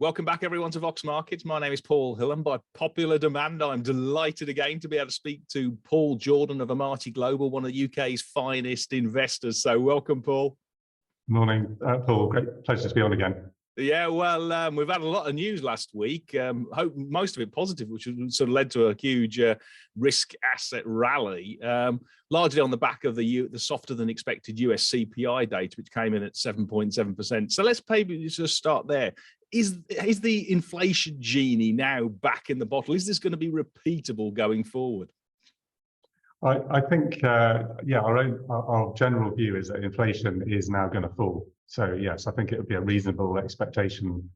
Welcome back, everyone, to Vox Markets. My name is Paul Hill, and by popular demand, I'm delighted again to be able to speak to Paul Jourdan of Amati Global, one of the UK's finest investors. So welcome, Paul. Morning, Paul. Great pleasure to be on again. Yeah, well, we've had a lot of news last week. Hope most of it positive, which sort of led to a huge risk asset rally, largely on the back of the softer than expected US CPI data, which came in at 7.7%. So let's maybe just start there. Is the inflation genie now back in the bottle? Is this going to be repeatable going forward? I think, yeah, our general view is that inflation is now going to fall. So yes, I think it would be a reasonable expectation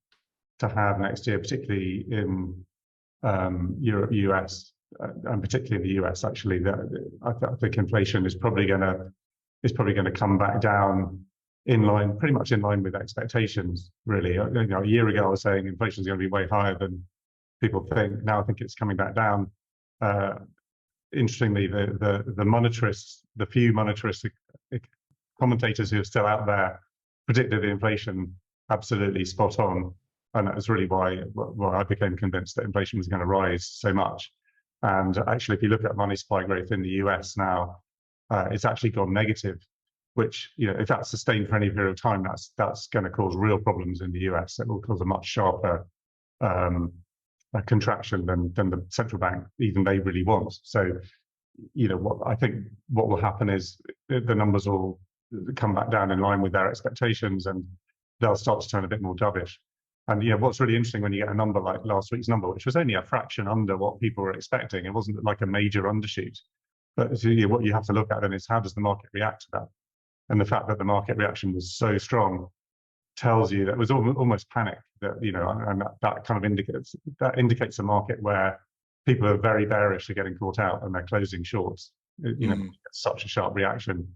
to have next year, particularly in Europe, US, and particularly in the US. Actually, I think inflation is probably going to come back down in line, pretty much in line with expectations. Really, a year ago I was saying inflation is going to be way higher than people think. Now I think it's coming back down. Interestingly, the monetarists, the few monetarist commentators who are still out there, predicted the inflation absolutely spot on, and that was really why I became convinced that inflation was going to rise so much. And actually, if you look at money supply growth in the US now, it's actually gone negative, which, if that's sustained for any period of time, that's going to cause real problems in the US. It will cause a much sharper contraction than the central bank even they really want. So, I think what will happen is the numbers will come back down in line with their expectations, and they'll start to turn a bit more dovish. And what's really interesting when you get a number like last week's number, which was only a fraction under what people were expecting, it wasn't like a major undershoot. But what you have to look at then is how does the market react to that? And the fact that the market reaction was so strong tells you that it was almost panic. That and that kind of indicates a market where people are very bearish, are getting caught out, and they're closing shorts. Such a sharp reaction.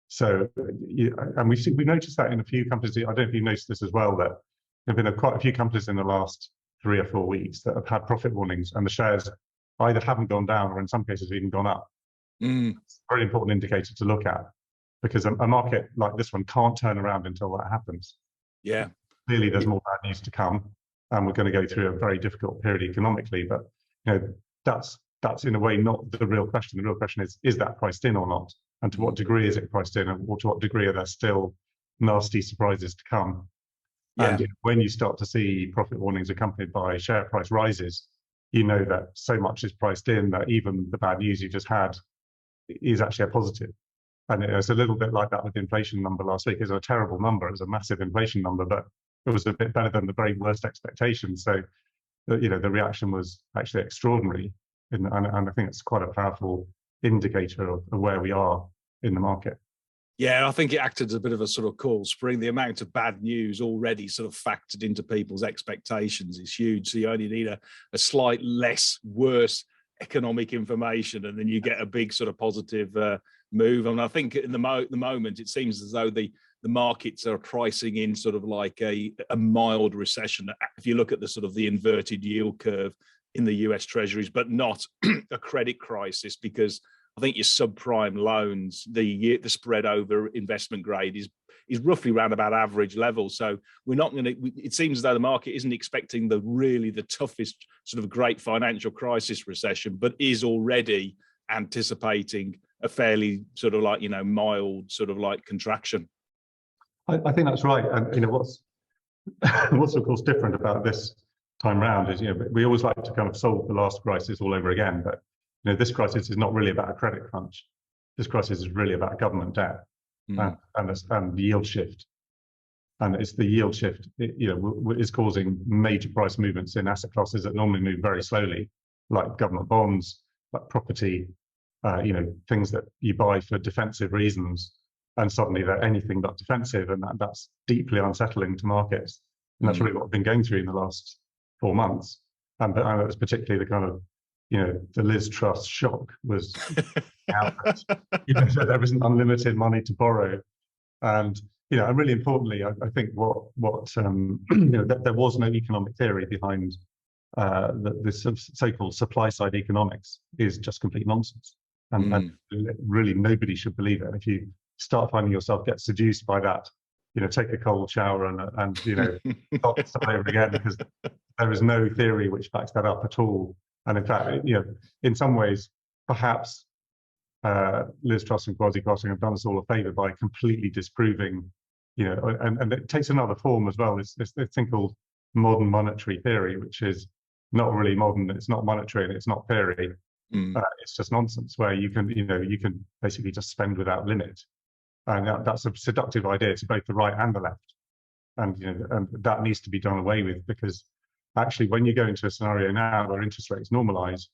So, and we noticed that in a few companies. I don't know if you noticed this as well, that there have been quite a few companies in the last 3 or 4 weeks that have had profit warnings, and the shares either haven't gone down or in some cases even gone up. It's a very important indicator to look at, because a market like this one can't turn around until that happens. Yeah, clearly there's more bad news to come, and we're going to go through a very difficult period economically. But that's in a way not the real question. The real question is that priced in or not? And to what degree is it priced in, and to what degree are there still nasty surprises to come? Yeah. And when you start to see profit warnings accompanied by share price rises, that so much is priced in that even the bad news you just had is actually a positive. And it's a little bit like that with the inflation number last week. It was a terrible number. It was a massive inflation number, but it was a bit better than the very worst expectations. So, the reaction was actually extraordinary. And I think it's quite a powerful indicator of where we are in the market. Yeah, I think it acted as a bit of a sort of cool spring. The amount of bad news already sort of factored into people's expectations is huge. So you only need a slight less worse economic information, and then you get a big sort of positive move. And I think in the moment, it seems as though the markets are pricing in sort of like a mild recession. If you look at the sort of the inverted yield curve in the US Treasuries, but not a credit crisis, because I think your subprime loans, the spread over investment grade is roughly around about average level. So we're not going to. It seems as though the market isn't expecting the toughest sort of great financial crisis recession, but is already anticipating a fairly sort of like mild sort of like contraction. I think that's right. And what's of course different about this time round is we always like to kind of solve the last crisis all over again, but this crisis is not really about a credit crunch. This crisis is really about government debt and the yield shift. And it's the yield shift, is causing major price movements in asset classes that normally move very slowly, like government bonds, like property, things that you buy for defensive reasons, and suddenly they're anything but defensive, and that's deeply unsettling to markets. And that's really what we've been going through in the last 4 months. But I know it's particularly the kind of the Liz Truss shock was so there isn't unlimited money to borrow. And and really importantly, I think that there was no economic theory behind this so-called supply side economics is just complete nonsense. And really nobody should believe it. If you start finding yourself get seduced by that take a cold shower and start over again, because there is no theory which backs that up at all. And in fact, in some ways, perhaps Liz Truss and Kwasi Kwarteng have done us all a favour by completely disproving, and it takes another form as well. It's this thing called modern monetary theory, which is not really modern. It's not monetary and it's not theory. It's just nonsense, where you can basically just spend without limit, and that's a seductive idea to both the right and the left, and and that needs to be done away with, because actually, when you go into a scenario now where interest rates normalise,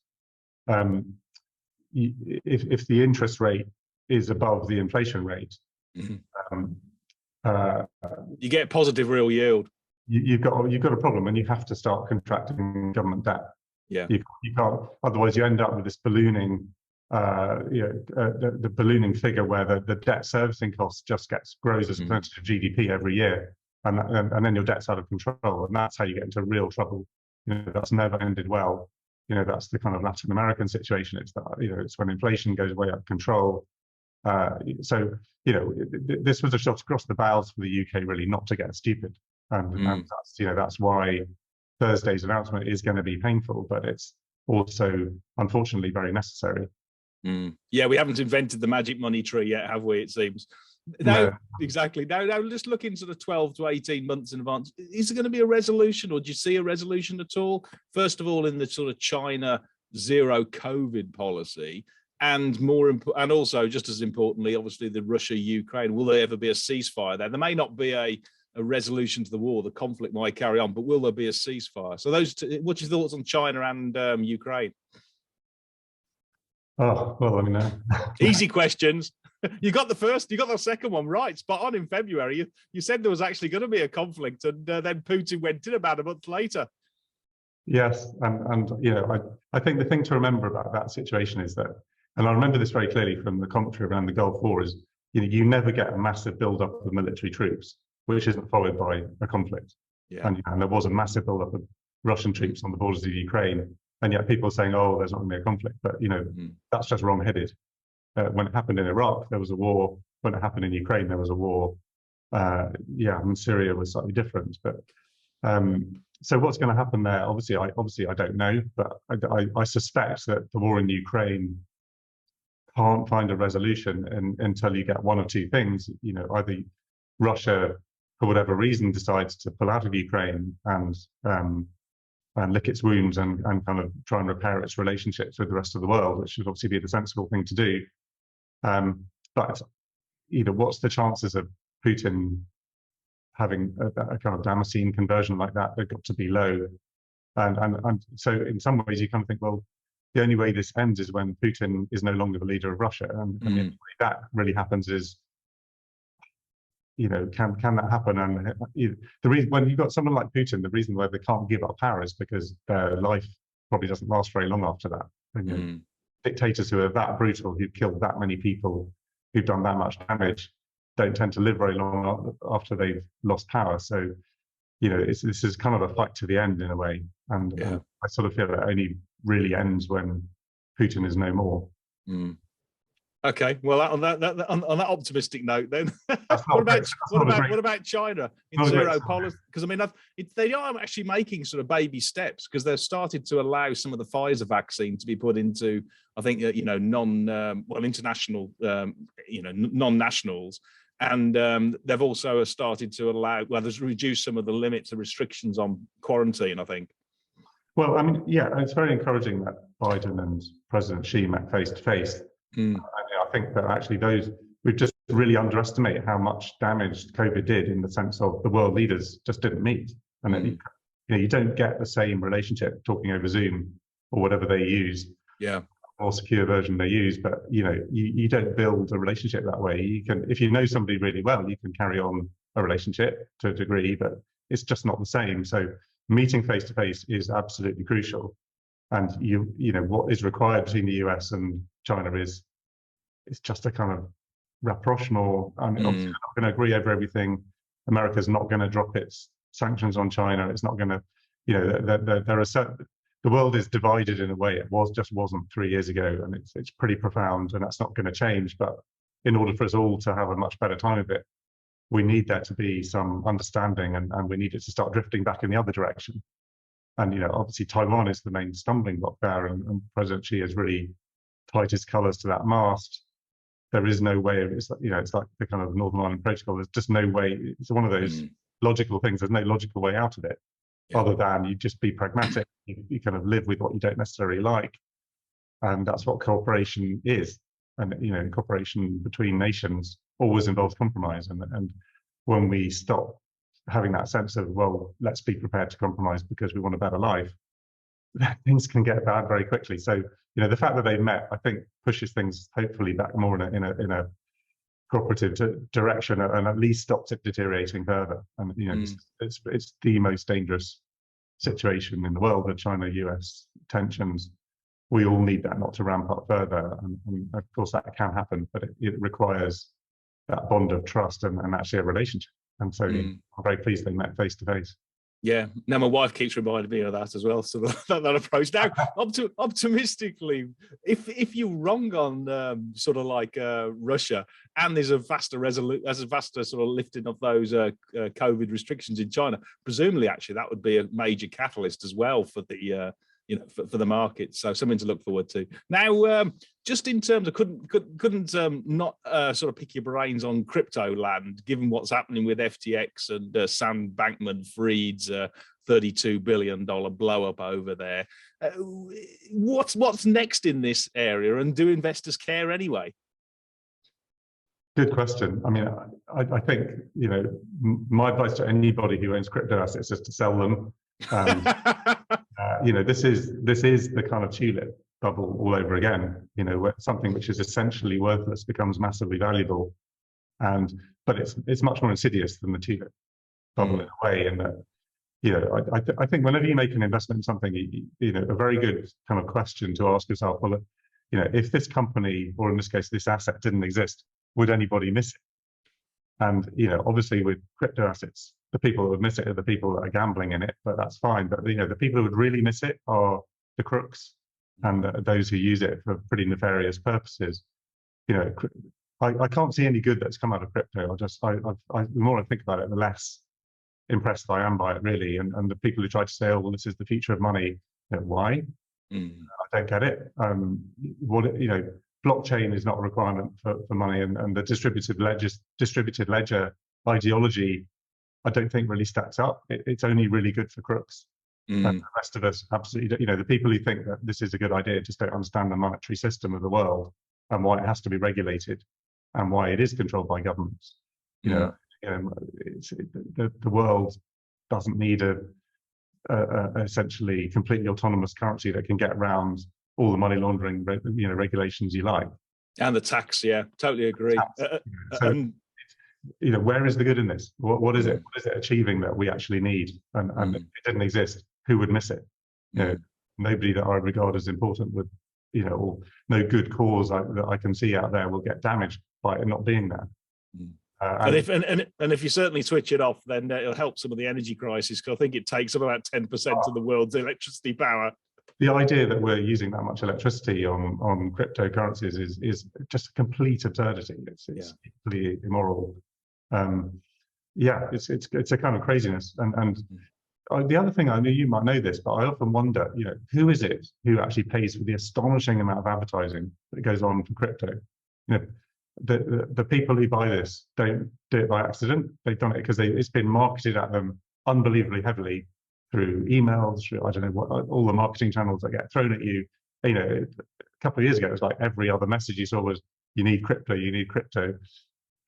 if the interest rate is above the inflation rate, you get positive real yield. You've got a problem, and you have to start contracting government debt. Yeah, you can't. Otherwise, you end up with this ballooning, the ballooning figure where the debt servicing cost just grows as a percentage of GDP every year, and then your debt's out of control, and that's how you get into real trouble. That's never ended well. That's the kind of Latin American situation. It's that it's when inflation goes way out of control. So this was a shot across the bows for the UK, really, not to get stupid, and that's why Thursday's announcement is going to be painful, but it's also unfortunately very necessary. Yeah, we haven't invented the magic money tree yet, have we? It seems. No, exactly. Now, just looking sort of 12 to 18 months in advance, is there going to be a resolution, or do you see a resolution at all? First of all, in the sort of China zero COVID policy, and and also just as importantly, obviously the Russia-Ukraine. Will there ever be a ceasefire there? There may not be a resolution to the war. The conflict might carry on, but will there be a ceasefire? So what's your thoughts on China and Ukraine? Oh, well, I mean, easy questions. You got the second one right, spot on. In February, you said there was actually going to be a conflict, and then Putin went in about a month later. Yes, and I think the thing to remember about that situation is that, and I remember this very clearly from the commentary around the Gulf War, is you never get a massive build-up of military troops which isn't followed by a conflict. Yeah. And there was a massive build-up of Russian troops on the borders of Ukraine, and yet people are saying, "Oh, there's not going to be a conflict," but that's just wrong-headed. When it happened in Iraq, there was a war. When it happened in Ukraine, there was a war. Syria was slightly different. But so what's going to happen there? Obviously, I don't know, but I suspect that the war in Ukraine can't find a resolution until you get one of two things. Either Russia, for whatever reason, decides to pull out of Ukraine and lick its wounds and kind of try and repair its relationships with the rest of the world, which should obviously be the sensible thing to do. But what's the chances of Putin having a kind of Damascene conversion like that? They've got to be low. And so in some ways you kind of think, well, the only way this ends is when Putin is no longer the leader of Russia. And the only way that really happens is, can that happen? And the reason, when you've got someone like Putin, the reason why they can't give up power is because their life probably doesn't last very long after that. And, dictators who are that brutal, who've killed that many people, who've done that much damage, don't tend to live very long after they've lost power. So, this is kind of a fight to the end in a way. And I sort of feel it only really ends when Putin is no more. Okay, well, on that optimistic note, then, what about China in zero policy? Because I mean, they are actually making sort of baby steps, because they've started to allow some of the Pfizer vaccine to be put into, I think, international, non-nationals, and they've also started to allow, there's reduced some of the limits and restrictions on quarantine, I think. Well, I mean, it's very encouraging that Biden and President Xi met face to face. I think that actually we've just really underestimated how much damage COVID did, in the sense of the world leaders just didn't meet. And you don't get the same relationship talking over Zoom or whatever they use. Yeah. Or secure version they use, but you don't build a relationship that way. You can, if you know somebody really well, you can carry on a relationship to a degree, but it's just not the same. So meeting face to face is absolutely crucial. And what is required between the US and China is just a kind of rapprochement. I mean, obviously, we're not going to agree over everything. America's not going to drop its sanctions on China. It's not going to, there are certain. The world is divided in a way it wasn't 3 years ago, and it's pretty profound, and that's not going to change. But in order for us all to have a much better time of it, we need there to be some understanding, and we need it to start drifting back in the other direction. And, obviously Taiwan is the main stumbling block there, and President Xi has really tied his colours to that mast. There is no way of, it's like the kind of Northern Ireland Protocol. There's just no way. It's one of those logical things. There's no logical way out of it, other than you just be pragmatic. You kind of live with what you don't necessarily like, and that's what cooperation is. And cooperation between nations always involves compromise. And when we stop having that sense of, well, let's be prepared to compromise because we want a better life, things can get bad very quickly. So the fact that they've met, I think, pushes things hopefully back more in a cooperative direction, and at least stops it deteriorating further. And it's the most dangerous situation in the world, the China-US tensions. We all need that not to ramp up further, and of course that can happen, but it requires that bond of trust and actually a relationship. And so I'm very pleased they met face to face. Yeah, now my wife keeps reminding me of that as well. So that approach. Now, optimistically, if you're wrong on sort of like Russia, and there's a vaster sort of lifting of those COVID restrictions in China, presumably actually that would be a major catalyst as well for the for the market. So something to look forward to. Now, just in terms of couldn't not sort of pick your brains on crypto land, given what's happening with FTX and Sam Bankman-Fried's $32 billion blow up over there. What's next in this area, and do investors care anyway? Good question. I mean, I think my advice to anybody who owns crypto assets is to sell them. This is the kind of tulip bubble all over again. Where something which is essentially worthless becomes massively valuable, but it's much more insidious than the tulip bubble in a way. And that I think whenever you make an investment in something, a very good kind of question to ask yourself, well, if this company, or in this case this asset, didn't exist, would anybody miss it? And obviously with crypto assets, the people that would miss it are the people that are gambling in it, but that's fine. But the people who would really miss it are the crooks and those who use it for pretty nefarious purposes. I can't see any good that's come out of crypto. The more I think about it, the less impressed I am by it, really. And the people who try to say, oh, well, this is the future of money, why? I don't get it. Blockchain is not a requirement for money, and the distributed ledger ideology, I don't think really stacks up. It's only really good for crooks. And the rest of us absolutely, the people who think that this is a good idea just don't understand the monetary system of the world and why it has to be regulated and why it is controlled by governments. The world doesn't need a essentially completely autonomous currency that can get around all the money laundering regulations you like. And the tax, yeah, totally agree. Where is the good in this? What is it? What is it achieving that we actually need? And if it didn't exist, who would miss it? Nobody that I regard as important would, or no good cause that I can see out there will get damaged by it not being there. And if you certainly switch it off, then it'll help some of the energy crisis, because I think it takes up about 10% of the world's electricity power. The idea that we're using that much electricity on cryptocurrencies is just a complete absurdity. It's equally immoral. It's a kind of craziness. And the other thing, I know you might know this, but I often wonder, who is it who actually pays for the astonishing amount of advertising that goes on for crypto? The people who buy this don't do it by accident. They've done it because it's been marketed at them unbelievably heavily through emails, through, I don't know what, all the marketing channels that get thrown at you. A couple of years ago, it was like every other message you saw was, you need crypto, you need crypto.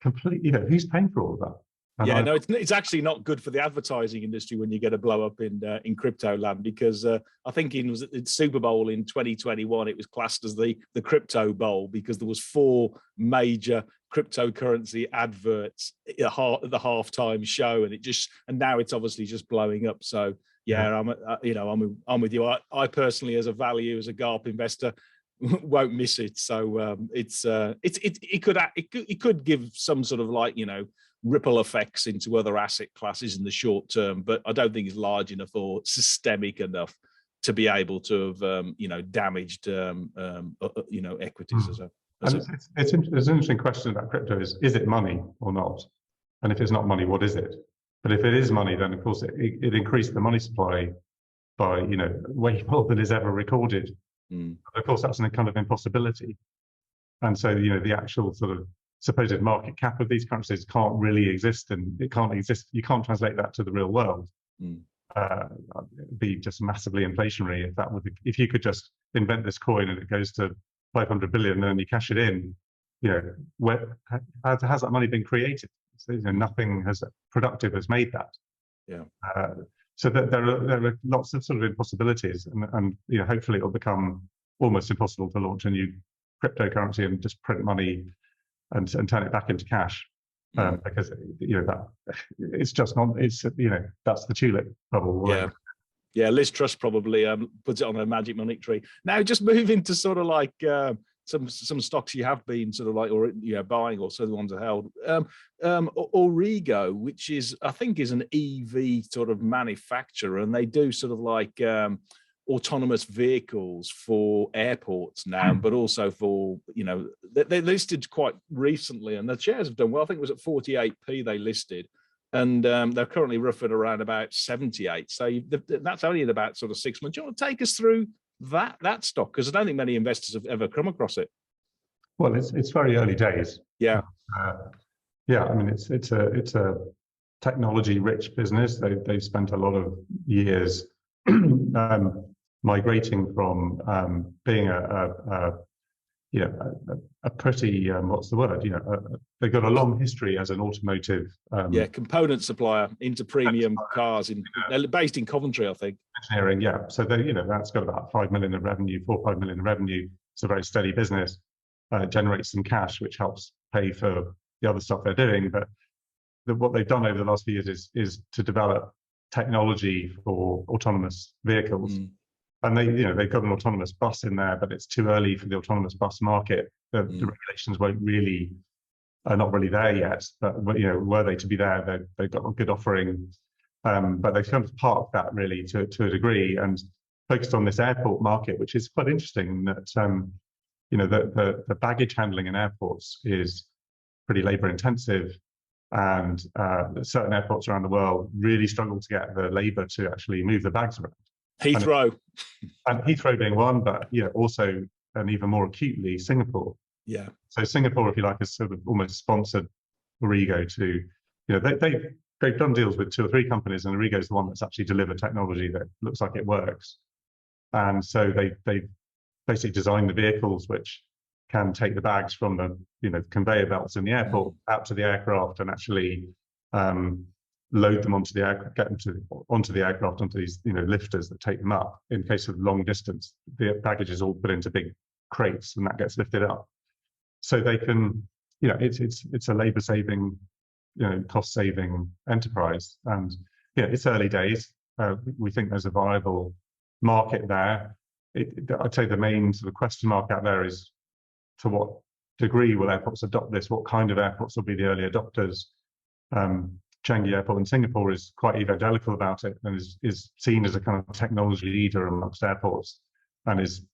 Completely, who's paying for all of that? And it's actually not good for the advertising industry when you get a blow up in crypto land, because I think in Super Bowl in 2021, it was classed as the crypto bowl, because there was 4 major cryptocurrency adverts at the halftime show, and now it's obviously just blowing up. So I'm with you. I personally, as a GARP investor, won't miss it. So it could give some sort of ripple effects into other asset classes in the short term, but I don't think it's large enough or systemic enough to be able to have damaged equities. It's an interesting question about crypto: is it money or not? And if it's not money, what is it? But if it is money, then of course it increased the money supply by, you know, way more than is ever recorded. Of course, that's a kind of impossibility. And so, you know, the actual sort of supposed market cap of these currencies can't really exist, and it can't exist. You can't translate that to the real world. It'd be just massively inflationary if you could just invent this coin and it goes to 500 billion and then you cash it in. You know, has that money been created? So, you know, nothing productive has made that. Yeah. So that there are lots of sort of impossibilities, and you know, hopefully it'll become almost impossible to launch a new cryptocurrency and just print money and turn it back into cash, because you know that it's just not. It's, you know, that's the tulip bubble. Yeah. Yeah, Liz Truss probably puts it on her magic money tree. Now, just moving to sort of like some stocks you have been sort of like, or you know, buying, or so the ones are held. Aurrigo, which is, I think, is an EV sort of manufacturer, and they do sort of like autonomous vehicles for airports now, but also for, you know, they listed quite recently, and the shares have done well. I think it was at 48p they listed, and they're currently roughly around about 78. So that's only in about sort of 6 months. Do you want to take us through that stock, because I don't think many investors have ever come across it? Well, it's very early days. Yeah. Yeah, I mean, it's a technology-rich business. They've spent a lot of years migrating from being a pretty what's the word? You know, they've got a long history as an automotive component supplier into premium cars they're based in Coventry, I think. Engineering, yeah. So they, you know, that's got about 5 million of revenue, 4 or 5 million of revenue. It's a very steady business. Generates some cash, which helps pay for the other stuff they're doing. But what they've done over the last few years is to develop technology for autonomous vehicles. And they've got an autonomous bus in there, but it's too early for the autonomous bus market. The regulations are not really there yet. But you know, were they to be there, they've got a good offering. But they've kind of parked that really to a degree and focused on this airport market, which is quite interesting. That you know, the baggage handling in airports is pretty labour intensive, and certain airports around the world really struggle to get the labour to actually move the bags around. Heathrow. And Heathrow being one, but you know, also, and even more acutely, Singapore. Yeah. So Singapore, if you like, has sort of almost sponsored Aurrigo to, you know, they've done deals with 2 or 3 companies, and Aurrigo is the one that's actually delivered technology that looks like it works. And so they basically designed the vehicles which can take the bags from the, you know, conveyor belts in the airport out to the aircraft, and actually load them onto the aircraft, get them onto the aircraft, onto these, you know, lifters that take them up. In case of long distance, the baggage is all put into big crates, and that gets lifted up. So they can, you know, it's a labour saving, you know, cost saving enterprise. And yeah, it's early days. We think there's a viable market there. I'd say the main sort of question mark out there is, to what degree will airports adopt this? What kind of airports will be the early adopters? Changi Airport in Singapore is quite evangelical about it, and is seen as a kind of technology leader amongst airports, and is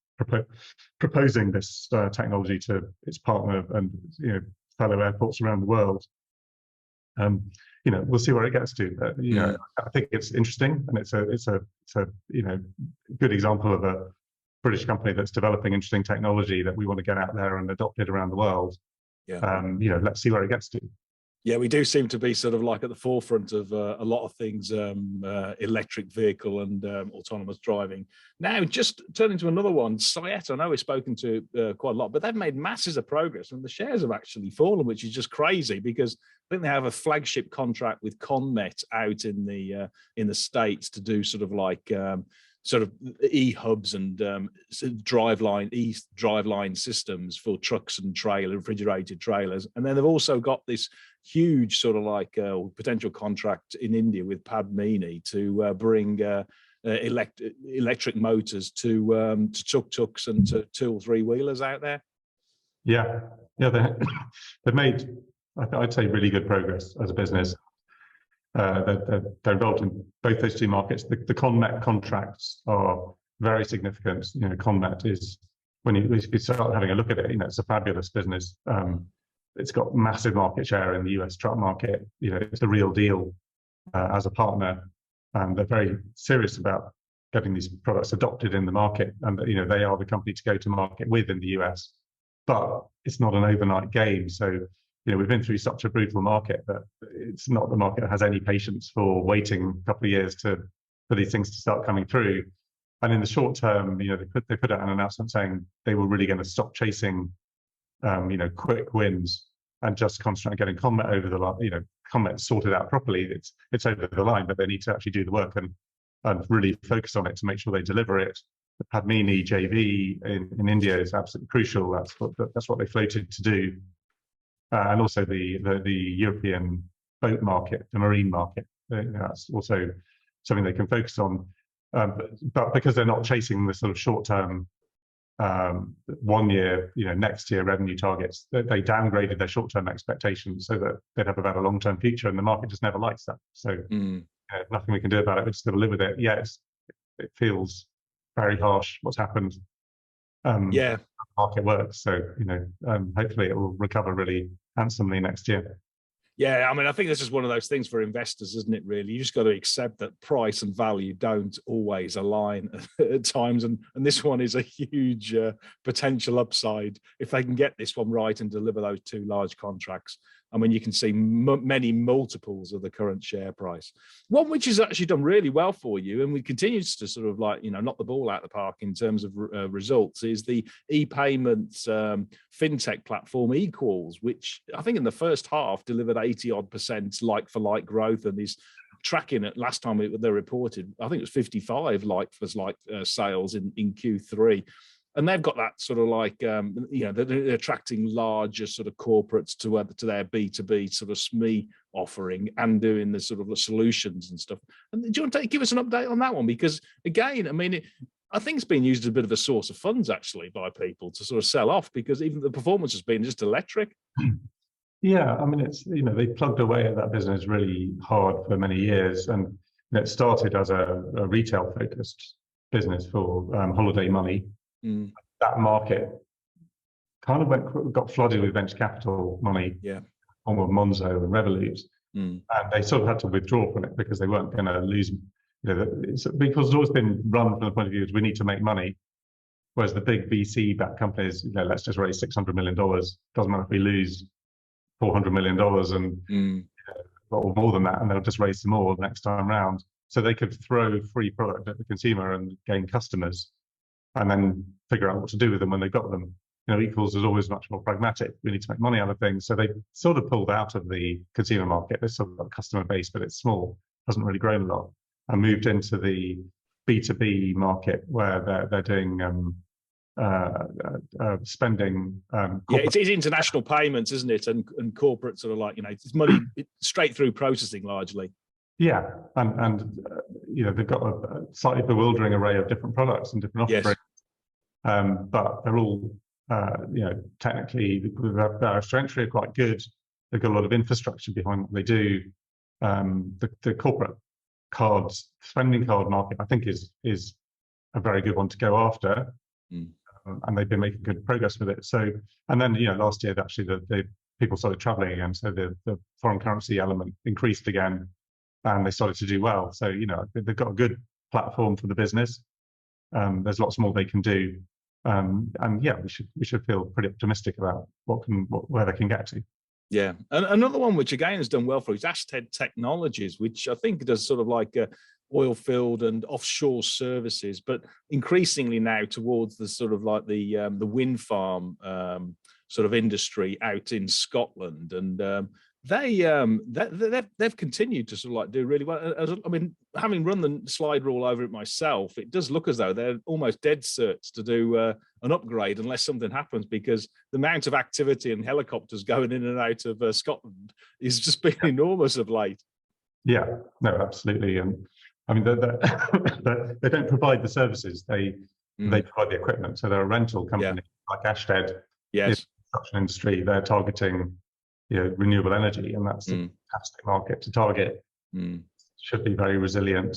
proposing this technology to its partner and, you know, fellow airports around the world. You know, we'll see where it gets to. You know, I think it's interesting, and it's a you know, good example of a British company that's developing interesting technology that we want to get out there and adopt it around the world. Yeah. You know, let's see where it gets to. Yeah, we do seem to be sort of like at the forefront of a lot of things, electric vehicle and autonomous driving. Now, just turning to another one, Saietta, I know we've spoken to quite a lot, but they've made masses of progress, and the shares have actually fallen, which is just crazy, because I think they have a flagship contract with ConMet out in the States to do sort of like sort of e-hubs and driveline systems for trucks and refrigerated trailers. And then they've also got this huge sort of like potential contract in India with Padmini to bring electric motors to tuk-tuks and to 2 or 3 wheelers out there. Yeah, they've made, I'd say, really good progress as a business. They're involved in both those 2 markets. The ConMet contracts are very significant. You know, ConMet is, when you start having a look at it, you know, it's a fabulous business. it's got massive market share in the US truck market. You know, it's a real deal as a partner, and they're very serious about getting these products adopted in the market. And you know, they are the company to go to market with in the US. But it's not an overnight game. So, you know, we've been through such a brutal market that it's not the market that has any patience for waiting a couple of years for these things to start coming through. And in the short term, you know, they put out an announcement saying they were really going to stop chasing, you know, quick wins and just concentrate on getting Comet over the line. You know, Comet sorted out properly. It's over the line, but they need to actually do the work and really focus on it to make sure they deliver it. The Padmini JV in India is absolutely crucial. That's what they floated to do, and also the European boat market, the marine market. That's also something they can focus on. But because they're not chasing the sort of short-term 1 year, you know, next year revenue targets, they downgraded their short-term expectations so that they'd have a better long-term future, and the market just never likes that. So nothing we can do about it. We just got to live with it. Yes, it feels very harsh what's happened. Yeah, the market works. So you know, hopefully it will recover really handsomely next year. Yeah, I mean, I think this is one of those things for investors, isn't it, really? You just got to accept that price and value don't always align at times. And this one is a huge potential upside if they can get this one right and deliver those 2 large contracts. I mean, you can see many multiples of the current share price. One which has actually done really well for you, and we continues to sort of like, you know, knock the ball out of the park in terms of results, is the e-payments fintech platform EQLS, which I think in the first half delivered 80-odd% like-for-like growth, and is tracking it. Last time they reported, I think it was 55 like-for-like sales in Q3. And they've got that sort of like, you know, they're attracting larger sort of corporates to their B2B sort of SME offering and doing the sort of solutions and stuff. And do you want to give us an update on that one? Because again, I mean, I think it's been used as a bit of a source of funds actually by people to sort of sell off, because even the performance has been just electric. Yeah, I mean, it's, you know, they plugged away at that business really hard for many years, and it started as a retail focused business for holiday money. That market kind of got flooded with venture capital money, on with Monzo and Revolut, and they sort of had to withdraw from it because they weren't going to lose. You know, because it's always been run from the point of view is we need to make money, whereas the big VC-backed companies, you know, let's just raise $600 million. Doesn't matter if we lose $400 million and or more than that, and they'll just raise some more next time round. So they could throw free product at the consumer and gain customers, and then figure out what to do with them when they've got them. You know, EQLS is always much more pragmatic. We need to make money out of things. So they sort of pulled out of the consumer market. There's sort of a customer base, but it's small, hasn't really grown a lot, and moved into the B2B market where they're doing spending. Yeah, it's international payments, isn't it? And corporate sort of like, you know, it's money straight through processing largely. Yeah, and you know, they've got a slightly bewildering array of different products and different offerings, but they're all, you know, technically their strengths are quite good. They've got a lot of infrastructure behind what they do. The corporate cards, spending card market, I think is a very good one to go after, and they've been making good progress with it. So, and then, you know, last year actually the people started traveling again, so the foreign currency element increased again, and they started to do well. So, you know, they've got a good platform for the business. There's lots more they can do, and yeah, we should feel pretty optimistic about where they can get to. Yeah, and another one which again has done well for is Ashtead Technologies, which I think does sort of like oil field and offshore services, but increasingly now towards the sort of like the wind farm sort of industry out in Scotland, and they've continued to sort of like do really well. I mean, having run the slide rule over it myself, it does look as though they're almost dead certs to do an upgrade unless something happens, because the amount of activity and helicopters going in and out of Scotland is just been enormous of late. Yeah, no, absolutely. And I mean, they don't provide the services; they provide the equipment. So they're a rental company like Ashtead. Yes, in the construction industry, they're targeting, you know, renewable energy, and that's a fantastic market to target. Should be very resilient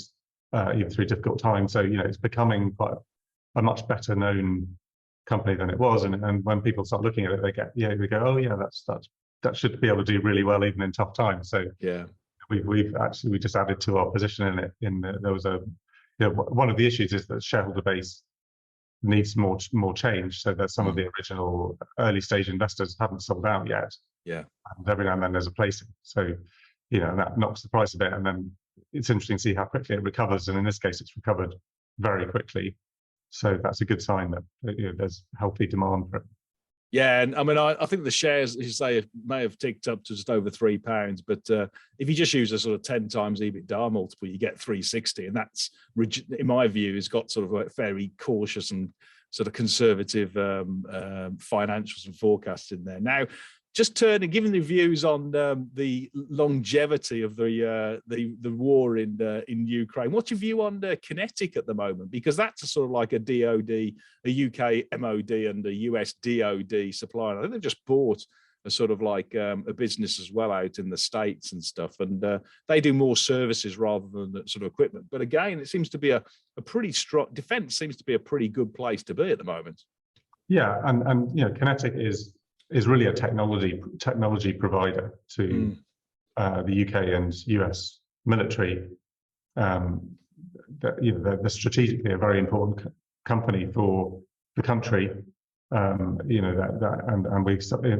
even through difficult times. So, you know, it's becoming quite a much better known company than it was, and when people start looking at it, they go, oh yeah, that's that should be able to do really well even in tough times. So yeah, we just added to our position in it. There was one of the issues is that shareholder base needs more change, so that some of the original early stage investors haven't sold out yet. Yeah, and every now and then there's a placing. So that knocks the price a bit, and then it's interesting to see how quickly it recovers. And in this case, it's recovered very quickly. So that's a good sign that there's healthy demand for it. Yeah, and I mean, I think the shares, as you say, may have ticked up to just over £3, but if you just use a sort of 10 times EBITDA multiple, you get 360, and that's, in my view, has got sort of a very cautious and sort of conservative financials and forecasts in there. Now, just given the views on the longevity of the war in Ukraine, what's your view on Qinetiq at the moment? Because that's a sort of like a DOD, a UK MOD and a US DOD supplier. I think they've just bought a sort of like a business as well out in the States and stuff, and they do more services rather than sort of equipment. But again, it seems to be a pretty strong defense. Seems to be a pretty good place to be at the moment. Yeah, and Qinetiq is really a technology provider to the UK and US military. They're strategically a very important company for the country. And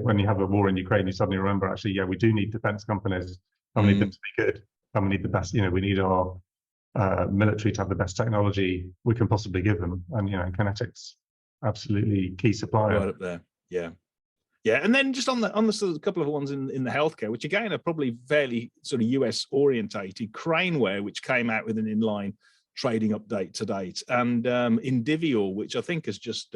when you have a war in Ukraine, you suddenly remember, actually, we do need defense companies, and we need them to be good, and we need the best. We need our military to have the best technology we can possibly give them, and Qinetiq's absolutely key supplier. Right up there, yeah. Yeah, and then just on the sort of couple of ones in the healthcare, which again are probably fairly sort of US orientated, Craneware, which came out with an inline trading update to date, and Indivior, which I think has just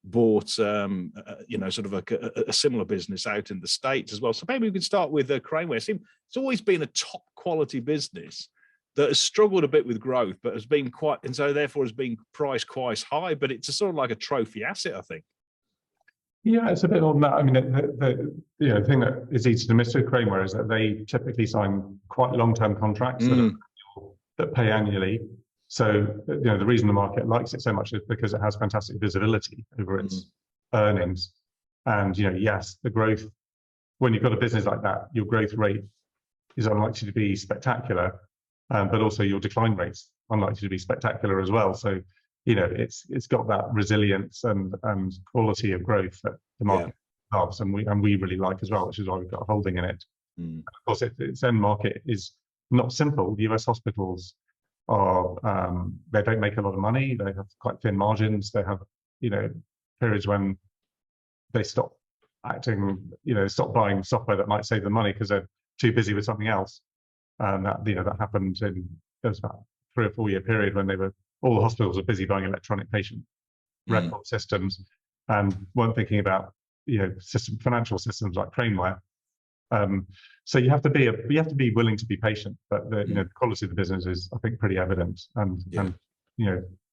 bought sort of a similar business out in the States as well. So maybe we could start with Craneware. It's always been a top quality business that has struggled a bit with growth, but has been therefore has been priced quite high. But it's a sort of like a trophy asset, I think. Yeah, it's a bit on that. I mean, the thing that is easy to miss with Craneware is that they typically sign quite long-term contracts that pay annually. So, the reason the market likes it so much is because it has fantastic visibility over its earnings. And, yes, the growth, when you've got a business like that, your growth rate is unlikely to be spectacular, but also your decline rate's unlikely to be spectacular as well. So, it's got that resilience and quality of growth that the market loves, and we really like as well, which is why we've got a holding in it. Of course, its end market is not simple. The US hospitals they don't make a lot of money. They have quite thin margins. They have periods when they stop stop buying software that might save them money because they're too busy with something else. And that happened there was about 3 or 4 year period when all the hospitals are busy buying electronic patient record systems and weren't thinking about financial systems like Craneware. So you have to be willing to be patient, but the quality of the business is, I think, pretty evident, and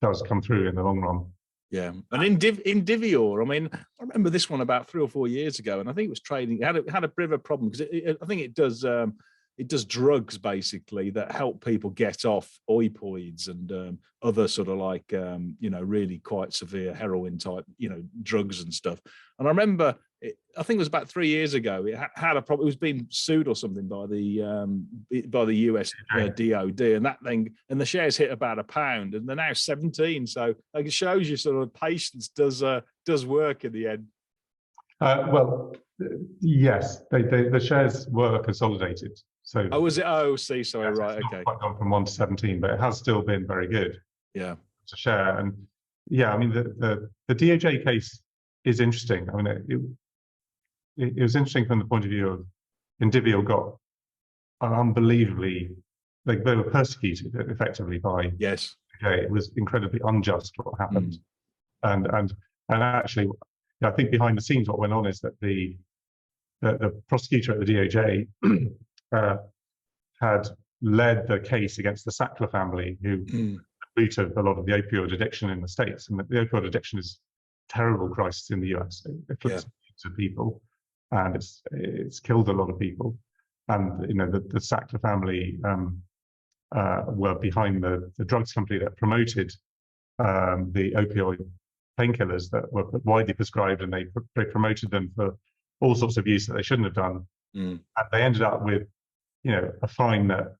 does come through in the long run. Yeah, and in Indivior, I mean, I remember this one about 3 or 4 years ago, and I think it was trading. It had a bit of a problem because I think it does drugs basically that help people get off opioids and other sort of like really quite severe heroin type drugs and stuff. And I remember I think it was about 3 years ago. It had a problem. It was being sued or something by the US DOD, and the shares hit about £1, and they're now 17. So it shows you sort of patience does work in the end. Well, yes, the shares were consolidated. So was it? Oh, see, sorry, yes, right, okay. Quite gone from 1 to 17, but it has still been very good. Yeah, to share. And I mean, the DOJ case is interesting. I mean, it was interesting from the point of view of Indivior got unbelievably, they were persecuted effectively by. Yes. Okay, it was incredibly unjust what happened, and actually, I think behind the scenes what went on is that the prosecutor at the DOJ had led the case against the Sackler family, who root of a lot of the opioid addiction in the States, and the opioid addiction is a terrible crisis in the US. It afflicts millions of people, and it's killed a lot of people. And the Sackler family were behind the drugs company that promoted the opioid painkillers that were widely prescribed, and they promoted them for all sorts of use that they shouldn't have done. And they ended up with, a fine that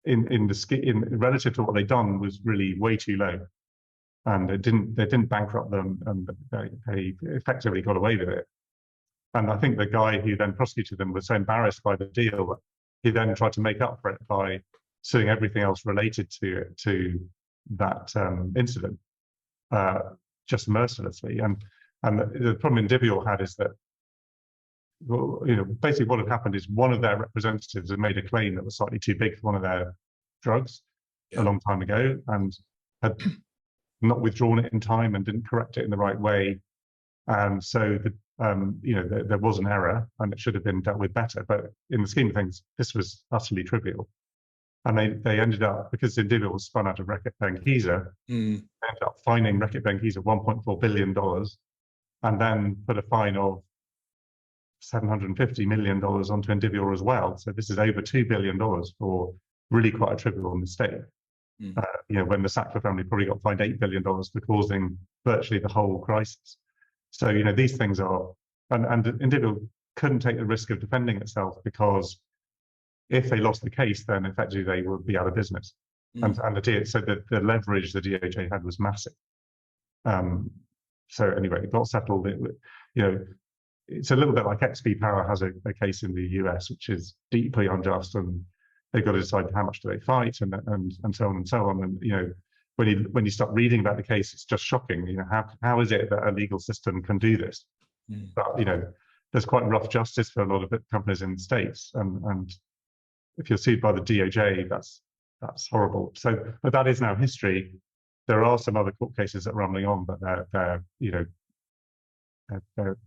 in relative to what they'd done was really way too low. And they didn't bankrupt them, and they effectively got away with it. And I think the guy who then prosecuted them was so embarrassed by the deal that he then tried to make up for it by suing everything else related to that incident, just mercilessly. And the problem Indivior had is that, well, basically what had happened is one of their representatives had made a claim that was slightly too big for one of their drugs a long time ago, and had not withdrawn it in time and didn't correct it in the right way. And so there was an error, and it should have been dealt with better. But in the scheme of things, this was utterly trivial. And they ended up, because Indivior was spun out of Reckitt Benckiser, they ended up fining Reckitt Benckiser $1.4 billion, and then put a fine of $750 million onto Indivior as well. So this is over $2 billion for really quite a trivial mistake. When the Sackler family probably got fined $8 billion for causing virtually the whole crisis. So, these things are, and Indivior couldn't take the risk of defending itself, because if they lost the case, then effectively they would be out of business. So the leverage the DOJ had was massive. So anyway, it got settled. It's a little bit like XP Power has a case in the US, which is deeply unjust, and they've got to decide how much do they fight, and so on and so on. And when you start reading about the case, it's just shocking. How is it that a legal system can do this? But there's quite rough justice for a lot of companies in the States, and if you're sued by the DOJ, that's horrible. So, but that is now history. There are some other court cases that are rumbling on, but they're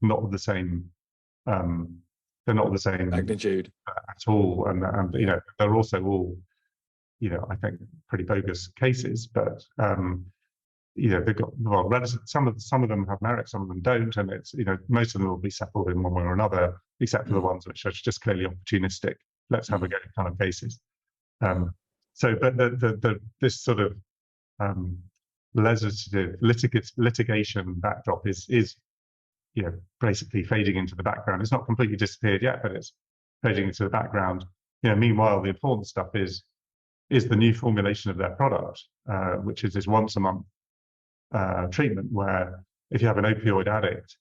not the same. They're not the same magnitude at all, and they're also all, I think, pretty bogus cases. But they've got, well, some of them have merit, some of them don't, and it's most of them will be settled in one way or another, except for the ones which are just clearly opportunistic. Let's have a go kind of cases. So, but this sort of legislative litigation backdrop is basically fading into the background. It's not completely disappeared yet, but it's fading into the background. Meanwhile, the important stuff is the new formulation of their product, which is this once a month treatment, where if you have an opioid addict,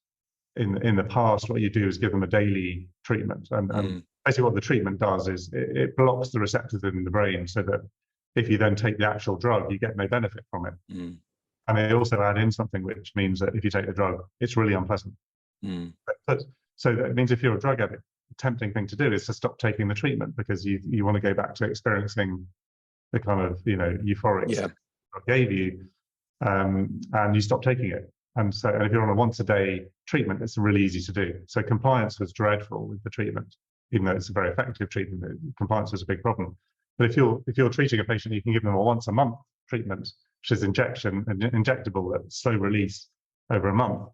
in the past, what you do is give them a daily treatment, and basically what the treatment does is it blocks the receptors in the brain, so that if you then take the actual drug, you get no benefit from it. And they also add in something which means that if you take the drug, it's really unpleasant. So that means if you're a drug addict, the tempting thing to do is to stop taking the treatment, because you want to go back to experiencing the kind of euphoric I gave you, and you stop taking it. And if you're on a once a day treatment, it's really easy to do. So compliance was dreadful with the treatment, even though it's a very effective treatment. Compliance was a big problem. But if you're treating a patient, you can give them a once a month treatment, which is injectable at slow release over a month.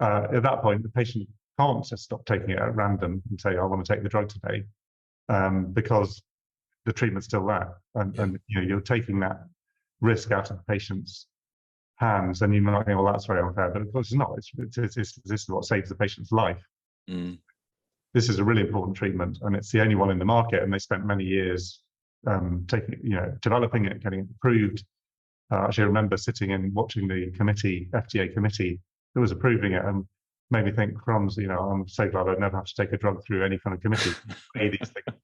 At that point, the patient can't just stop taking it at random and say, I want to take the drug today, because the treatment's still there. And you're taking that risk out of the patient's hands, and you might think, well, that's very unfair, but of course it's not. This is what saves the patient's life. This is a really important treatment, and it's the only one in the market, and they spent many years developing it, getting it approved. Actually, I remember sitting and watching the FDA committee that was approving it, and made me think, crumbs, I'm so glad I'd never have to take a drug through any kind of committee. These things,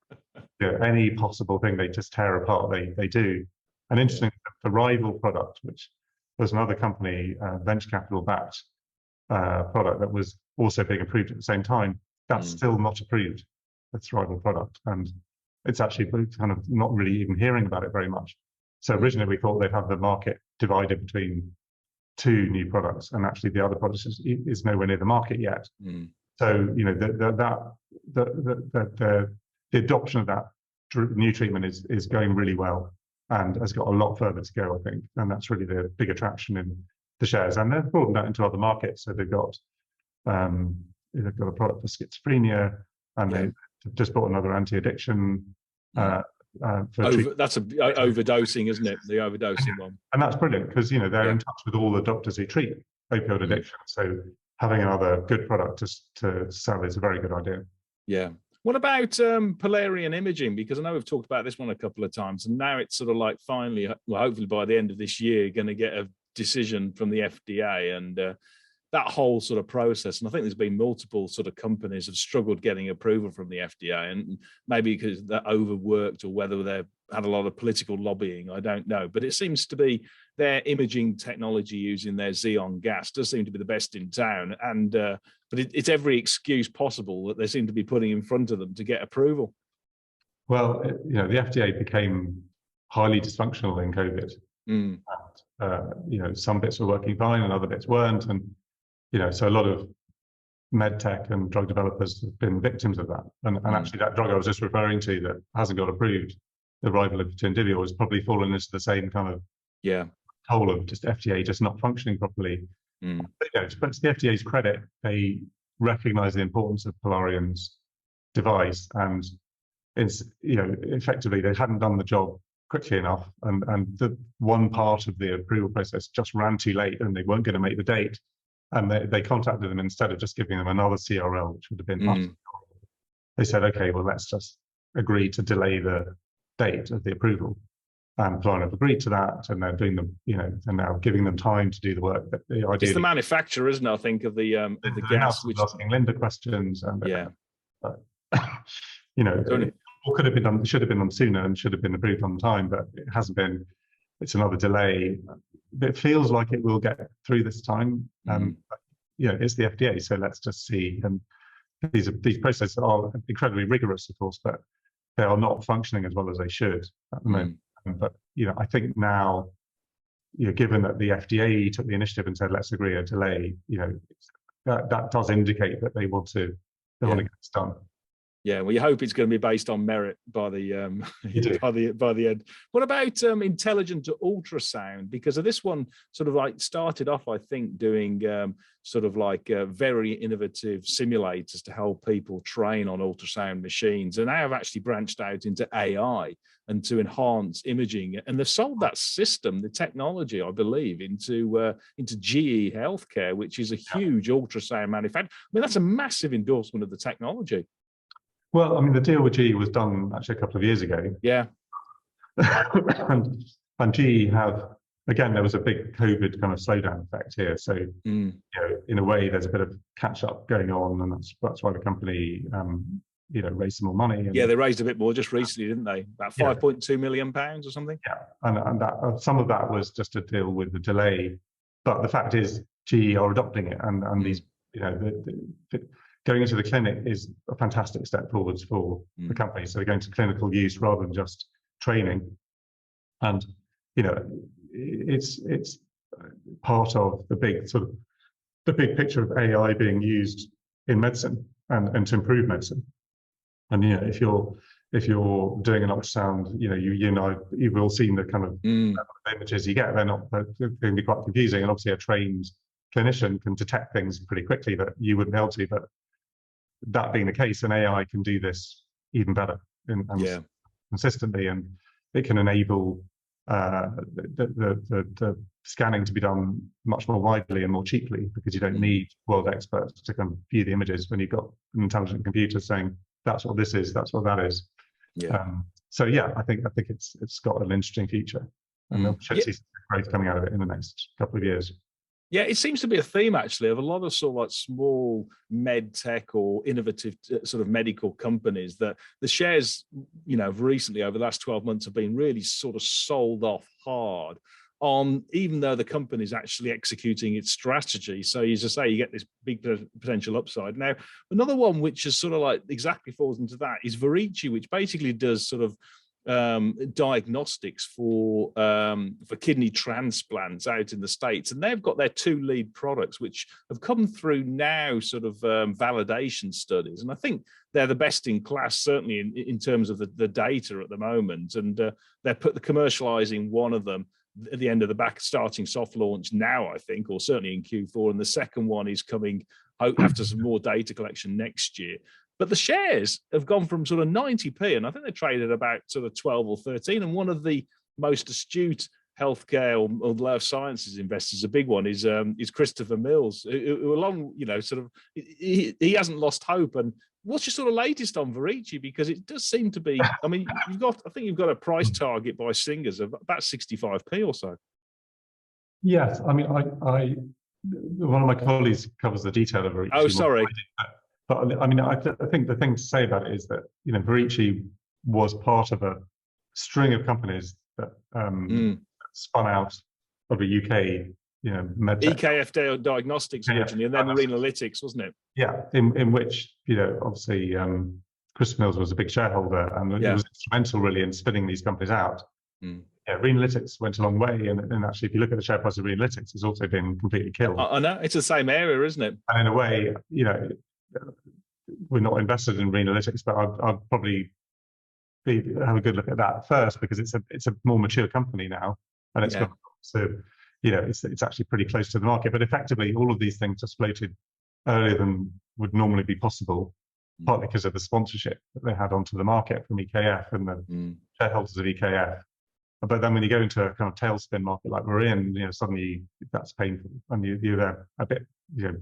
any possible thing they just tear apart, they do. And interesting, the rival product, which was another company, venture capital backed product that was also being approved at the same time, that's still not approved. That's rival product, and it's actually kind of not really even hearing about it very much. So originally we thought they'd have the market divided between two new products, and actually the other product is nowhere near the market yet. So the adoption of that new treatment is going really well, and has got a lot further to go, I think, and that's really the big attraction in the shares. And they've broadened that into other markets. So they've got a product for schizophrenia, and they've just bought another anti-addiction. That's overdosing, isn't it? The overdosing one. And that's brilliant, because they're in touch with all the doctors who treat opioid addiction. So having another good product to sell is a very good idea. Yeah. What about Polarean Imaging? Because I know we've talked about this one a couple of times, and now it's sort of like finally, well, hopefully by the end of this year, going to get a decision from the FDA, and that whole sort of process. And I think there's been multiple sort of companies have struggled getting approval from the FDA, and maybe because they're overworked or whether they've had a lot of political lobbying, I don't know. But it seems to be their imaging technology using their xenon gas does seem to be the best in town. And but it's every excuse possible that they seem to be putting in front of them to get approval. Well, the FDA became highly dysfunctional in COVID. And, some bits were working fine and other bits weren't. And, so a lot of med tech and drug developers have been victims of that. And actually that drug I was just referring to that hasn't got approved, the rival of Indivior, has probably fallen into the same kind of hole of just FDA just not functioning properly. But to the FDA's credit, they recognize the importance of Polarian's device, and effectively they hadn't done the job quickly enough, and the one part of the approval process just ran too late, and they weren't going to make the date, and they contacted them instead of just giving them another CRL, which would have been they said, okay, well, let's just agree to delay the date of the approval. And Polarian have agreed to that, and they're doing them, and now giving them time to do the work that the idea. It's the manufacturer, isn't it? I think of the gas, which asking Linda questions, and Totally. Or could have been done, should have been done sooner, and should have been approved on time, but it hasn't been. It's another delay. It feels like it will get through this time. It's the FDA, so let's just see. And these processes are incredibly rigorous, of course, but they are not functioning as well as they should at the moment. But I think now, given that the FDA took the initiative and said let's agree a delay, that does indicate that they want to get this done. Yeah, well, you hope it's going to be based on merit by the by the end. What about intelligent ultrasound? Because of this one, sort of like started off, I think, doing sort of like very innovative simulators to help people train on ultrasound machines, and now have actually branched out into AI and to enhance imaging. And they've sold that system, the technology, I believe, into GE Healthcare, which is a huge ultrasound manufacturer. I mean, that's a massive endorsement of the technology. Well, I mean, the deal with GE was done actually a couple of years ago. Yeah. and GE have, again, there was a big COVID kind of slowdown effect here. So, in a way, there's a bit of catch up going on, and that's why the company, raised some more money. And, they raised a bit more just recently, didn't they? About £5.2 million or something. Yeah, and that some of that was just to deal with the delay, but the fact is, GE are adopting it, and these, going into the clinic is a fantastic step forwards for the company. So they're going to clinical use rather than just training. And, it's part of the big picture of AI being used in medicine and to improve medicine. And, if you're doing an ultrasound, you've all seen the kind of images you get. They're going to be quite confusing. And obviously a trained clinician can detect things pretty quickly that you wouldn't be able to, but that being the case, an AI can do this even better and consistently, and it can enable the scanning to be done much more widely and more cheaply, because you don't need world experts to come view the images when you've got an intelligent computer saying that's what this is, that's what that is. I think it's got an interesting future, and we'll see some growth coming out of it in the next couple of years. Yeah, it seems to be a theme, actually, of a lot of sort of like small med tech or innovative sort of medical companies that the shares, recently over the last 12 months have been really sort of sold off hard on, even though the company is actually executing its strategy. So as I say, you get this big potential upside. Now, another one which is sort of like exactly falls into that is Verici, which basically does sort of diagnostics for kidney transplants out in the States, and they've got their two lead products which have come through now sort of validation studies, and I think they're the best in class, certainly in terms of the data at the moment. And they're commercializing one of them at the end of the starting soft launch now, I think, or certainly in Q4, and the second one is coming after some more data collection next year. But the shares have gone from sort of 90p, and I think they traded about sort of 12 or 13. And one of the most astute healthcare or life sciences investors, a big one is Christopher Mills, who along, you know, sort of he hasn't lost hope. And what's your sort of latest on Verici? Because it does seem to be, I mean, I think you've got a price target by Singers of about 65p or so. Yes, I mean, one of my colleagues covers the detail of Verici. Oh, sorry. But I mean, I think the thing to say about it is that, you know, Verici was part of a string of companies that spun out of a UK, you know, medtech. EKF Diagnostics originally, and then Renalytix, wasn't it? Yeah, in which, you know, obviously Chris Mills was a big shareholder, and it was instrumental really in spinning these companies out. Yeah, Renalytix went a long way, and actually, if you look at the share price of Renalytix, it's also been completely killed. I know, it's the same area, isn't it? And in a way, you know, we're not invested in Renalytix, but I'd probably have a good look at that first, because it's a more mature company now, and it's got, so, you know, it's actually pretty close to the market. But effectively, all of these things just floated earlier than would normally be possible, partly because of the sponsorship that they had onto the market from EKF and the shareholders of EKF. But then when you go into a kind of tailspin market like we're in, you know, suddenly that's painful, and you're there a bit, you know,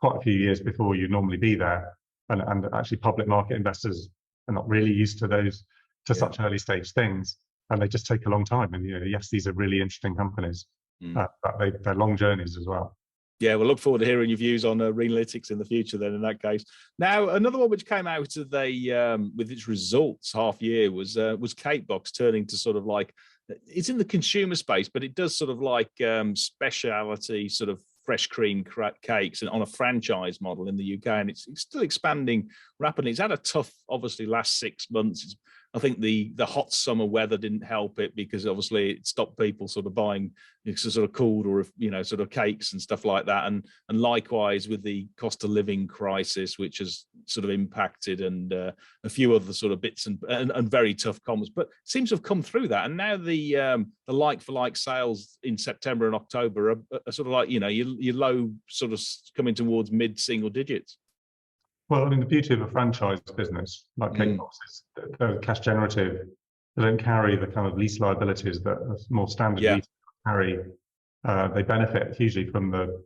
quite a few years before you'd normally be there, and actually public market investors are not really used to such early stage things, and they just take a long time. And, you know, yes, these are really interesting companies, but they're long journeys as well. Yeah, we'll look forward to hearing your views on Renalytix in the future then, in that case. Now, another one which came out of with its results half year was CakeBox turning to sort of like, it's in the consumer space, but it does sort of like speciality sort of fresh cream cakes and on a franchise model in the UK, and it's still expanding rapidly. It's had a tough, obviously, last 6 months. I think the hot summer weather didn't help it, because obviously it stopped people sort of buying, you know, sort of cooled or, you know, sort of cakes and stuff like that. And likewise with the cost of living crisis, which has sort of impacted, and a few other sort of bits and very tough comms, but seems to have come through that. And now the like-for-like sales in September and October are sort of like, you know, your low sort of coming towards mid-single digits. Well, I mean, the beauty of a franchise business like CakeBox is they're cash generative. They don't carry the kind of lease liabilities that a more standard retail carry. They benefit hugely from the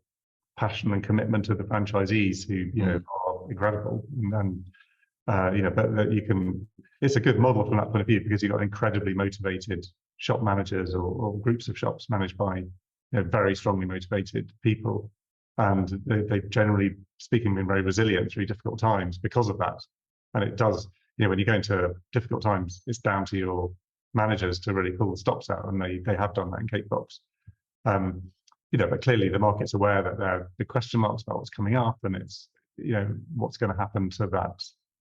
passion and commitment of the franchisees, who, you know, are incredible. And you know, but that you can, it's a good model from that point of view, because you've got incredibly motivated shop managers or groups of shops managed by, you know, very strongly motivated people. And they've generally speaking been very resilient through difficult times because of that. And it does, you know, when you go into difficult times, it's down to your managers to really pull the stops out, and they have done that in CakeBox. You know, but clearly the market's aware that there are the question marks about what's coming up, and it's, you know, what's going to happen to that,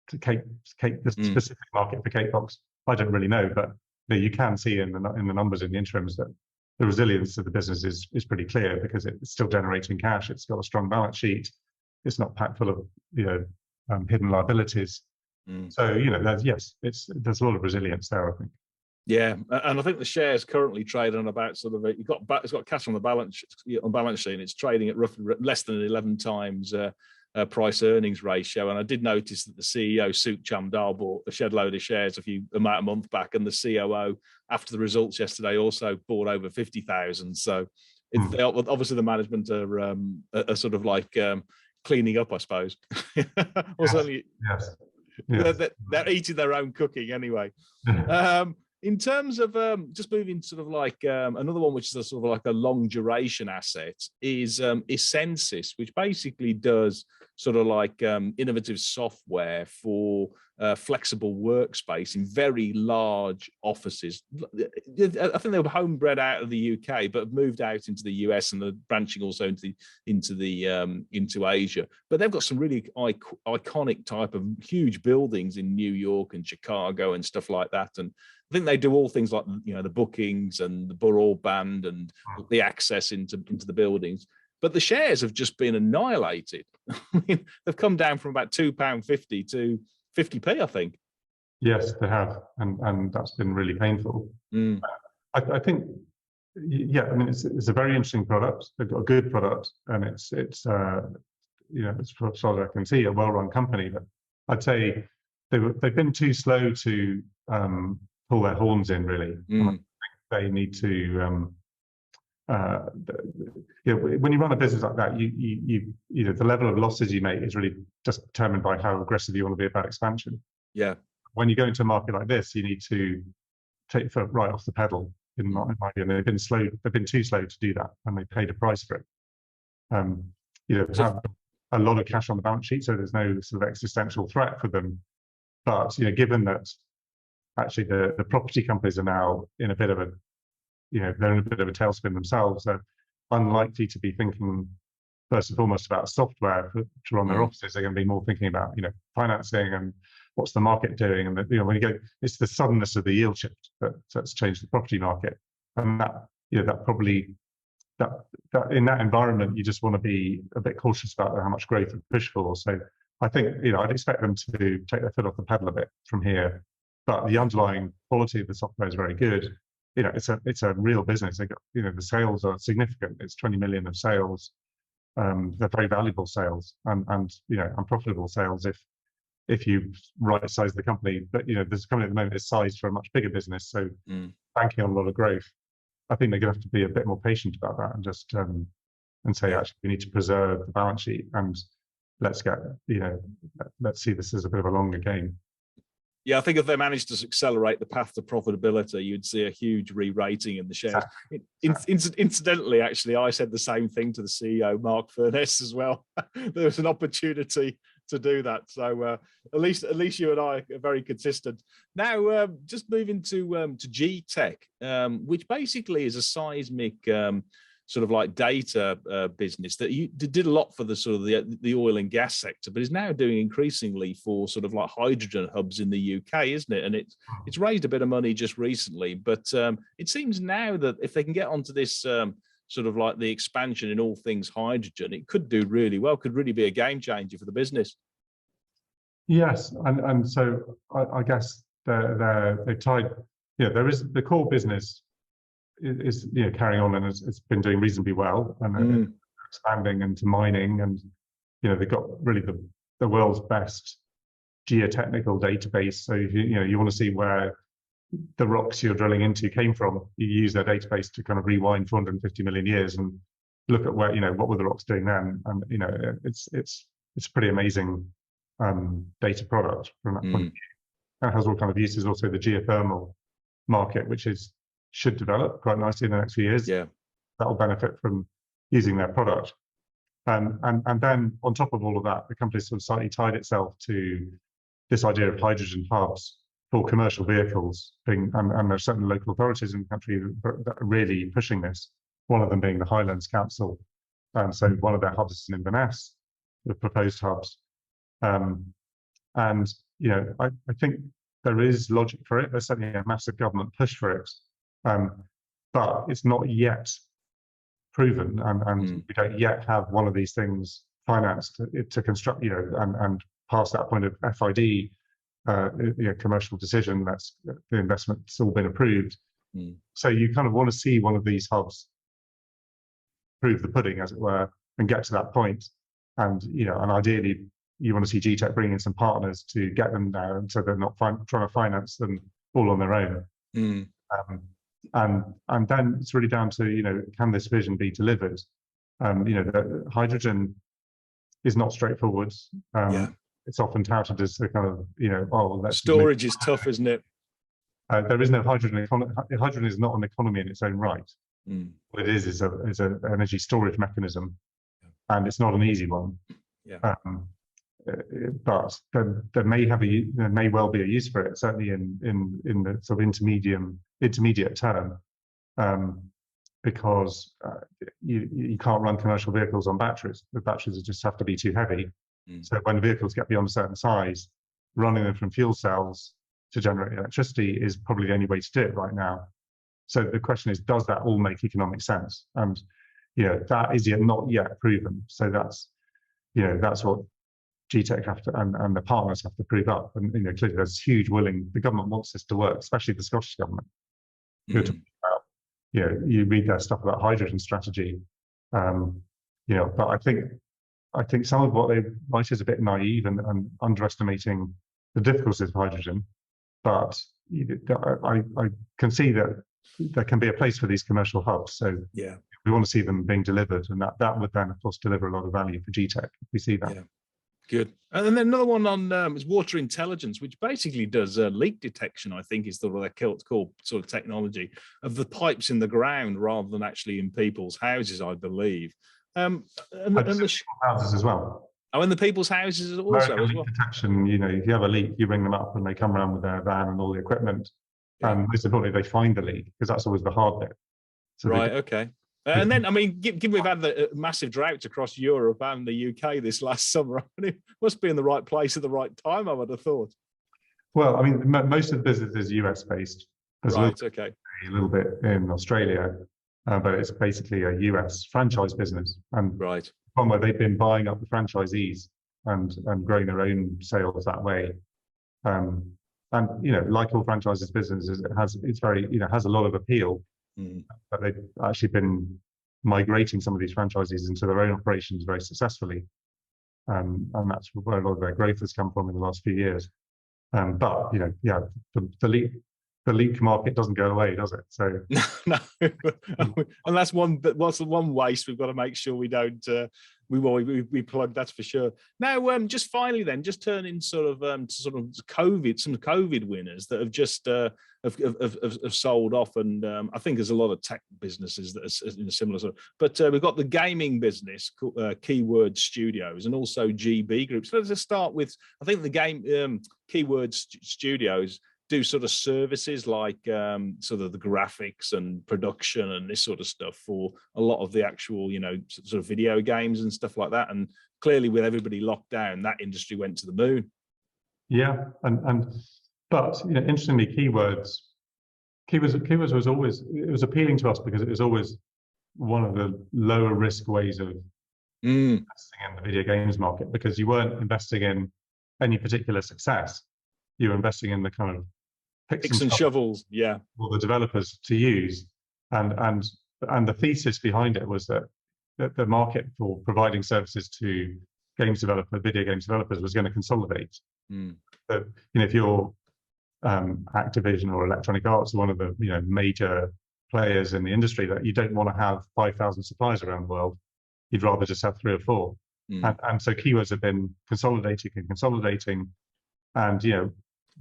to the specific market for CakeBox. I don't really know, but you know, you can see in the numbers in the interims that the resilience of the business is pretty clear, because it's still generating cash. It's got a strong balance sheet. It's not packed full of, you know, hidden liabilities. So, you know, there's a lot of resilience there, I think. Yeah, and I think the shares currently trade on about sort of it's got cash on the balance sheet, and it's trading at roughly less than 11 times a price earnings ratio. And I did notice that the CEO, Suk Chamdal, bought a shed load of shares a month back, and the COO, after the results yesterday, also bought over 50,000. So obviously the management are sort of like cleaning up, I suppose. Or certainly, they're eating their own cooking anyway. In terms of just moving sort of like another one, which is a sort of like a long duration asset, is Essensys, which basically does sort of like innovative software for flexible workspace in very large offices. I think they were homebred out of the UK, but have moved out into the US, and they're branching also into Asia. But they've got some really iconic type of huge buildings in New York and Chicago and stuff like that. And I think they do all things like, you know, the bookings and the broadband and the access into the buildings. But the shares have just been annihilated. I mean, they've come down from about £2.50 to 50p, I think. Yes, they have, and that's been really painful. I think, yeah, I mean, it's a very interesting product. They've got a good product, and it's you know, as far as I can see, a well-run company. But I'd say they've been too slow to pull their horns in, really. I think they need to when you run a business like that, you know, the level of losses you make is really just determined by how aggressive you want to be about expansion. Yeah. When you go into a market like this, you need to take the foot right off the pedal. In my view, and they've been slow. They've been too slow to do that, and they paid a price for it. You know, they have a lot of cash on the balance sheet, so there's no sort of existential threat for them. But you know, given that actually the property companies are now in a bit of a, you know, they're in a bit of a tailspin themselves, they're unlikely to be thinking first and foremost about software to run their offices. They're going to be more thinking about, you know, financing and what's the market doing. And you know, when you go, it's the suddenness of the yield shift that's changed the property market. And that, you know, that probably that in that environment, you just want to be a bit cautious about how much growth and push for. So I think, you know, I'd expect them to take their foot off the pedal a bit from here. But the underlying quality of the software is very good. You know, it's a real business. They got, you know, the sales are significant. It's 20 million of sales. They're very valuable sales and you know, and profitable sales if you right size the company. But you know, this company at the moment is sized for a much bigger business, so banking on a lot of growth. I think they're going to have to be a bit more patient about that and just and say, actually, we need to preserve the balance sheet and let's see this as a bit of a longer game. Yeah, I think if they managed to accelerate the path to profitability, you'd see a huge re-rating in the shares. Incidentally, actually, I said the same thing to the CEO, Mark Furness, as well. There was an opportunity to do that. So at least you and I are very consistent. Now, just moving to Getech, which basically is a seismic sort of like data business that you did a lot for the sort of the oil and gas sector, but is now doing increasingly for sort of like hydrogen hubs in the UK, isn't it? And it's raised a bit of money just recently, but it seems now that if they can get onto this sort of like the expansion in all things hydrogen, it could do really well, could really be a game changer for the business. Yes, and so I guess they tied. Yeah, there is the core business is you know, carrying on, and it's been doing reasonably well, and expanding into mining, and you know, they've got really the world's best geotechnical database. So you know, you want to see where the rocks you're drilling into came from, you use their database to kind of rewind 450 million years and look at where, you know, what were the rocks doing then, and you know, it's pretty amazing data product from that point of view. That has all kind of uses. Also the geothermal market, which should develop quite nicely in the next few years. Yeah, that will benefit from using their product. And then on top of all of that, the company sort of slightly tied itself to this idea of hydrogen hubs for commercial vehicles, and there are certain local authorities in the country that are really pushing this, one of them being the Highlands Council. So one of their hubs is in Inverness, the proposed hubs. And you know, I think there is logic for it. There's certainly a massive government push for it. But it's not yet proven, and we don't yet have one of these things financed to construct, you know, and past that point of FID, you know, commercial decision. That's the investment's all been approved. So you kind of want to see one of these hubs prove the pudding, as it were, and get to that point. And you know, and ideally, you want to see Getech bring in some partners to get them there, and so they're not trying to finance them all on their own. And then it's really down to, you know, can this vision be delivered? You know, the hydrogen is not straightforward. It's often touted as the kind of, you know, storage is tough, isn't it? There is no hydrogen economy. Hydrogen is not an economy in its own right. What it is an energy storage mechanism, and it's not an easy one. But there may well be a use for it, certainly in the sort of intermediate term, because you can't run commercial vehicles on batteries. The batteries just have to be too heavy. So when the vehicles get beyond a certain size, running them from fuel cells to generate electricity is probably the only way to do it right now. So the question is, does that all make economic sense? And you know, that is not yet proven. So that's what Getech have to, and the partners have to prove up. And you know, clearly there's huge the government wants this to work, especially the Scottish government. You know, you read their stuff about hydrogen strategy, you know, but I think some of what they write is a bit naive and underestimating the difficulties of hydrogen. But I can see that there can be a place for these commercial hubs. So We want to see them being delivered, and that would then, of course, deliver a lot of value for Getech. We see that. Yeah. Good. And then another one on is water intelligence, which basically does leak detection, I think is the what they're called sort of technology of the pipes in the ground rather than actually in people's houses, I believe. And the houses as well. Oh, in the people's houses also as well. Detection, you know, if you have a leak, you ring them up and they come around with their van and all the equipment. Yeah. And most importantly, they find the leak, because that's always the hard bit. So right, okay. And then, I mean, given we've had the massive droughts across Europe and the UK this last summer, it must be in the right place at the right time, I would have thought. Well, I mean, most of the business is US-based. Right, okay. A little bit in Australia, but it's basically a US franchise business. And right. One where they've been buying up the franchisees and growing their own sales that way. And you know, like all franchises businesses, it's very, you know, has a lot of appeal. But they've actually been migrating some of these franchises into their own operations very successfully, and that's where a lot of their growth has come from in the last few years. But you know, yeah, the leak market doesn't go away, does it? So no, and that's one. But what's the one waste we've got to make sure we don't we plug. That's for sure. Now, just finally, then, just turning sort of to sort of COVID, some COVID winners that have just have sold off, and I think there's a lot of tech businesses that are in a similar sort of. But we've got the gaming business, Keyword Studios, and also GB Group. So let's just start with, I think the Keyword Studios do sort of services like sort of the graphics and production and this sort of stuff for a lot of the actual, you know, sort of video games and stuff like that. And clearly, with everybody locked down, that industry went to the moon. Yeah, but you know, interestingly, Keywords was always, it was appealing to us because it was always one of the lower risk ways of investing in the video games market, because you weren't investing in any particular success. You were investing in the kind of picks and shovels, yeah, for the developers to use, and the thesis behind it was that the market for providing services to video games developers was going to consolidate. That, you know, if you're Activision or Electronic Arts, one of the, you know, major players in the industry, that you don't want to have 5,000 suppliers around the world. You'd rather just have 3 or 4. And so Keywords have been consolidating, and you know,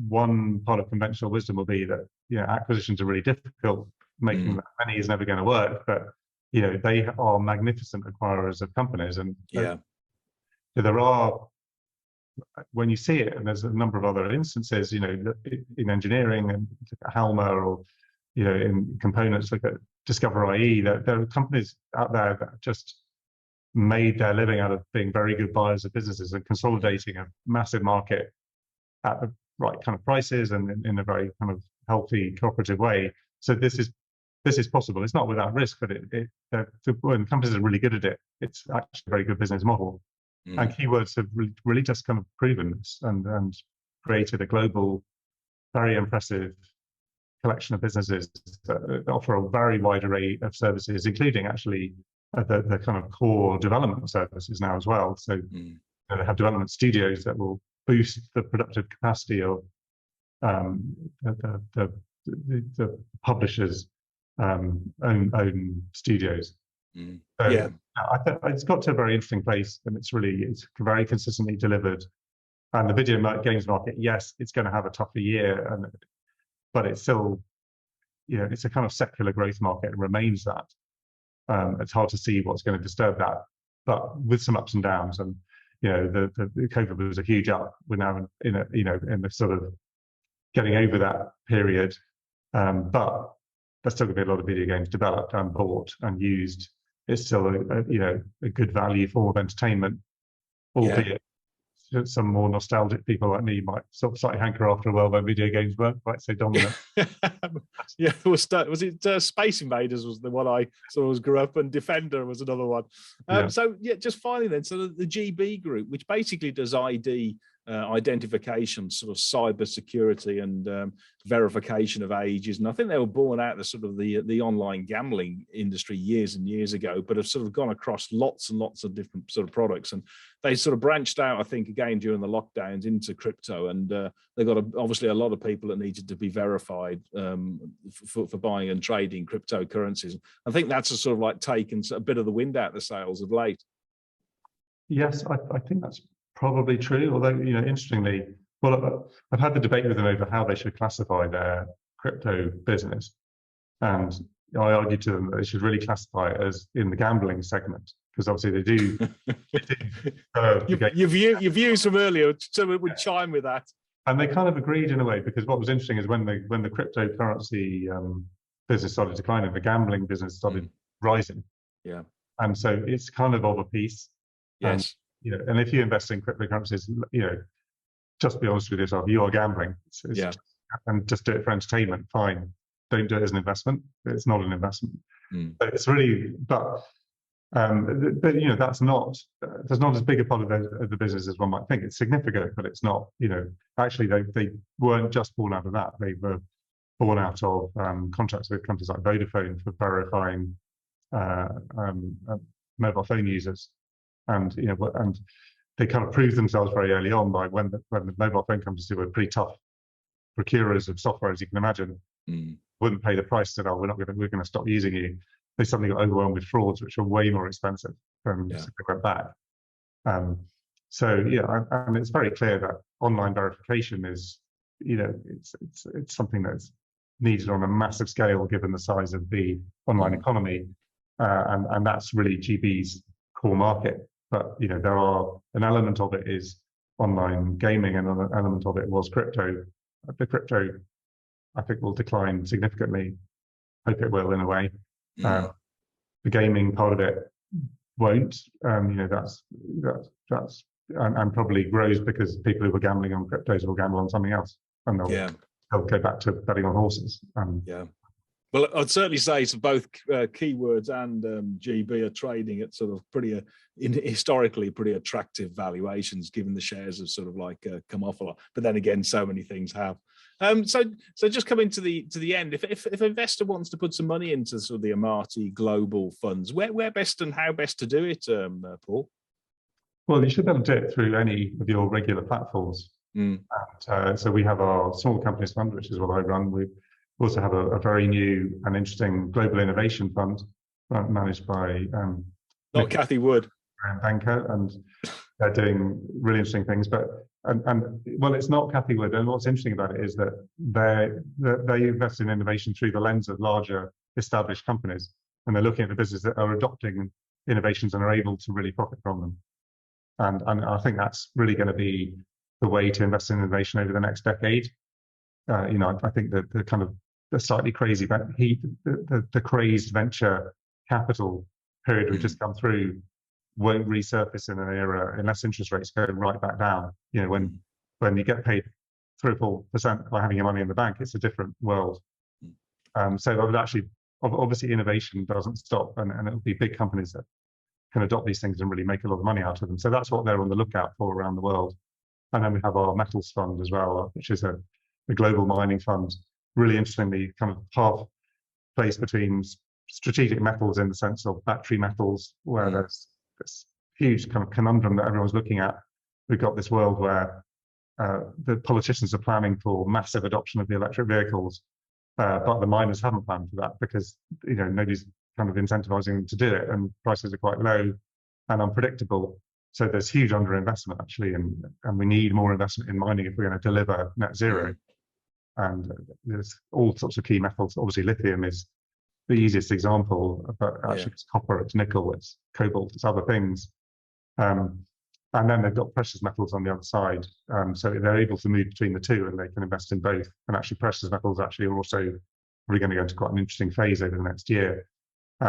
one part of conventional wisdom will be that, you know, acquisitions are really difficult. Making that many is never going to work, but you know, they are magnificent acquirers of companies, and yeah, there are, when you see it, and there's a number of other instances, you know, in engineering, and Halma, or you know, in components, look at Discover IE. There are companies out there that just made their living out of being very good buyers of businesses and consolidating a massive market at the right kind of prices and in a very kind of healthy, cooperative way. So this is possible. It's not without risk, but when companies are really good at it, it's actually a very good business model. And Keywords have really just kind of proven this and created a global, very impressive collection of businesses that offer a very wide array of services, including actually the kind of core development services now as well. So they have development studios that will boost the productive capacity of the publishers' own studios. So, yeah, I think it's got to a very interesting place, and it's very consistently delivered. And the video games market, yes, it's going to have a tougher year, but it's still, you know, it's a kind of secular growth market and remains that. It's hard to see what's going to disturb that, but with some ups and downs. And you know, the COVID was a huge up. We're now in the sort of getting over that period, but there's still going to be a lot of video games developed and bought and used. It's still a good value form of entertainment, albeit some more nostalgic people like me might sort of slightly hanker after a while when video games weren't quite so dominant. Yeah, was it Space Invaders was the one I sort of grew up, and Defender was another one. So yeah, just finally then, so the GB Group, which basically does ID identification, sort of cyber security and verification of ages. And I think they were born out of the sort of the online gambling industry years and years ago, but have sort of gone across lots and lots of different sort of products. And they sort of branched out, I think, again, during the lockdowns into crypto. And they got obviously a lot of people that needed to be verified for buying and trading cryptocurrencies. I think that's a sort of like taken a bit of the wind out of the sails of late. Yes, I think that's probably true. Although, you know, interestingly, well, I've had the debate with them over how they should classify their crypto business, and I argued to them that they should really classify it as in the gambling segment, because obviously they do. Your views from earlier, so it would chime with that. And they kind of agreed in a way, because what was interesting is when the cryptocurrency business started declining, the gambling business started rising. Yeah. And so it's kind of a piece. Yes. You know, and if you invest in cryptocurrencies, you know, just be honest with yourself, you are gambling. And just do it for entertainment, fine. Don't do it as an investment. It's not an investment. But it's really, but you know, that's not as big a part of the business as one might think. It's significant, but it's not. You know, actually, they weren't just born out of that. They were born out of contracts with companies like Vodafone for verifying mobile phone users. And you know, and they kind of proved themselves very early on by when the mobile phone companies, who were pretty tough procurers of software, as you can imagine, wouldn't pay the price. Said, "Oh, we're going to stop using you." They suddenly got overwhelmed with frauds, which are way more expensive than if they went back. So yeah, and it's very clear that online verification is, you know, it's something that's needed on a massive scale given the size of the online economy, and that's really GB's core market. But you know, there are an element of it is online gaming, and an element of it was crypto. The crypto, I think, will decline significantly. Hope it will, in a way. The gaming part of it won't. You know, that's and probably grows because people who were gambling on cryptos will gamble on something else, and they'll go back to betting on horses. Well, I'd certainly say so both Keywords and GB are trading at sort of historically pretty attractive valuations, given the shares have sort of like come off a lot. But then again, so many things have. So just coming to the end, if an investor wants to put some money into sort of the Amati Global funds, where best and how best to do it, Paul? Well, you should be able to do it through any of your regular platforms. And, so we have our small companies fund, which is what I run. We also have a very new and interesting global innovation fund managed by not Cathy Wood, banker, and they're doing really interesting things. But well, it's not Cathy Wood. And what's interesting about it is that they invest in innovation through the lens of larger established companies, and they're looking at the businesses that are adopting innovations and are able to really profit from them. And I think that's really going to be the way to invest in innovation over the next decade. You know, I think that the kind of the slightly crazy, the crazed venture capital period we've just come through won't resurface in an era unless interest rates go right back down. You know, when you get paid 3 or 4% by having your money in the bank, it's a different world. So I would actually, obviously, innovation doesn't stop, and it'll be big companies that can adopt these things and really make a lot of money out of them. So that's what they're on the lookout for around the world. And then we have our metals fund as well, which is a global mining fund. Really interestingly, kind of half place between strategic metals in the sense of battery metals, where there's this huge kind of conundrum that everyone's looking at. We've got this world where the politicians are planning for massive adoption of the electric vehicles, but the miners haven't planned for that because, you know, nobody's kind of incentivizing them to do it, and prices are quite low and unpredictable. So there's huge underinvestment actually, and we need more investment in mining if we're going to deliver net zero. And there's all sorts of key metals. Obviously, lithium is the easiest example, but actually it's copper, it's nickel, it's cobalt, it's other things. And then they've got precious metals on the other side. So they're able to move between the two, and they can invest in both. And actually, precious metals actually are also really going to go into quite an interesting phase over the next year.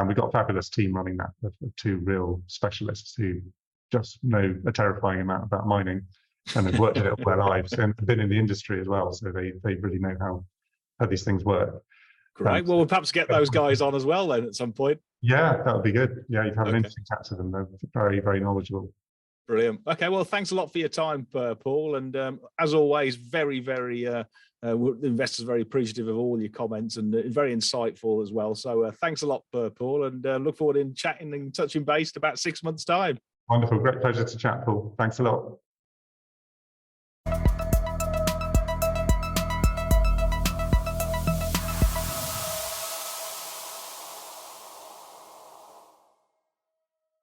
We've got a fabulous team running that, of 2 real specialists who just know a terrifying amount about mining, and have worked it all their lives and been in the industry as well. So they really know how these things work. Great. Well, we'll perhaps get those guys on as well then at some point. Yeah, that would be good. Yeah, you'd have an interesting chat to them. They're very, very knowledgeable. Brilliant. Okay, well, thanks a lot for your time, Paul. And as always, very, very investors very appreciative of all your comments and very insightful as well. So thanks a lot, Paul, and look forward in chatting and touching base in about 6 months' time. Wonderful. Great pleasure to chat, Paul. Thanks a lot.